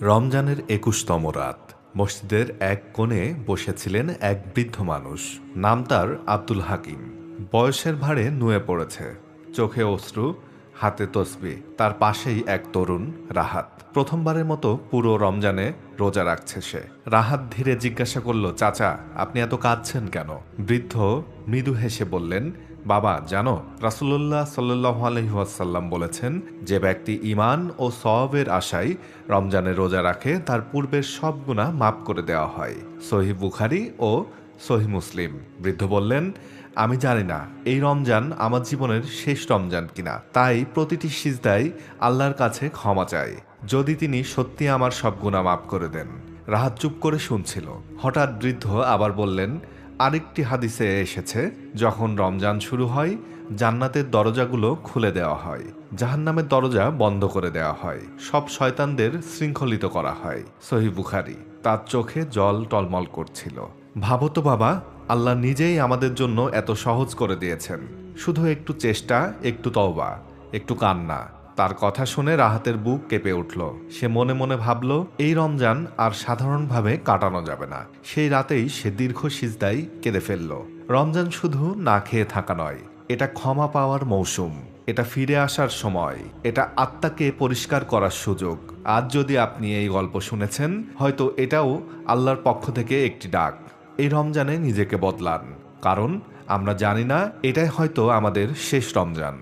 রমজানের ২১তম রাত মসজিদের এক কোণে বসেছিলেন এক বৃদ্ধ মানুষ। নাম তার আব্দুল হাকিম। বয়সের ভারে নুয়ে পড়েছে, চোখে অশ্রু, হাতে তসবিহ। তার পাশেই এক তরুণ, রাহাত। প্রথমবারের মতো পুরো রমজানে রোজা রাখছে সে। রাহাত ধীরে জিজ্ঞাসা করল, চাচা, আপনি এত কাঁদছেন কেন? বৃদ্ধ মৃদু হেসে বললেন, বাবা, জানো, রাসূলুল্লাহ সাল্লাল্লাহু আলাইহি ওয়াসাল্লাম বলেছেন, যে ব্যক্তি ঈমান ও সওয়াবের আশায় রমজানে রোজা রাখে তার পূর্বের সব গুনাহ মাফ করে দেওয়া হয়। সহিহ বুখারী ও সহিহ মুসলিম। বৃদ্ধ বললেন, আমি জানি না এই রমজান আমার জীবনের শেষ রমজান কিনা, তাই প্রতিটি সিজদায় আল্লাহর কাছে ক্ষমা চাই, যদি তিনি সত্যি আমার সব গুনাহ মাফ করে দেন। রাহাত চুপ করে শুনছিল। হঠাৎ বৃদ্ধ আবার বললেন, আরেকটি হাদিসে এসেছে, যখন রমজান শুরু হয় জান্নাতের দরজাগুলো খুলে দেওয়া হয়, জাহান্নামের দরজা বন্ধ করে দেওয়া হয়, সব শয়তানদের শৃঙ্খলিত করা হয়। সহিহ বুখারী। তার চোখে জল টলমল করছিল। ভাবো তো বাবা, আল্লাহ নিজেই আমাদের জন্য এত সহজ করে দিয়েছেন। শুধু একটু চেষ্টা, একটু তওবা, একটু কান্না। তার কথা শুনে রাহাতের বুক কেঁপে উঠল। সে মনে মনে ভাবল, এই রমজান আর সাধারণভাবে কাটানো যাবে না। সেই রাতেই সে দীর্ঘ সিজদায় কেঁদে ফেলল। রমজান শুধু না খেয়ে থাকা নয়, এটা ক্ষমা পাওয়ার মৌসুম, এটা ফিরে আসার সময়, এটা আত্মাকে পরিষ্কার করার সুযোগ। আজ যদি আপনি এই গল্প শুনেছেন, হয়তো এটাও আল্লাহর পক্ষ থেকে একটি ডাক। এই রমজানে নিজেকে বদলান, কারণ আমরা জানি না এটাই হয়তো আমাদের শেষ রমজান।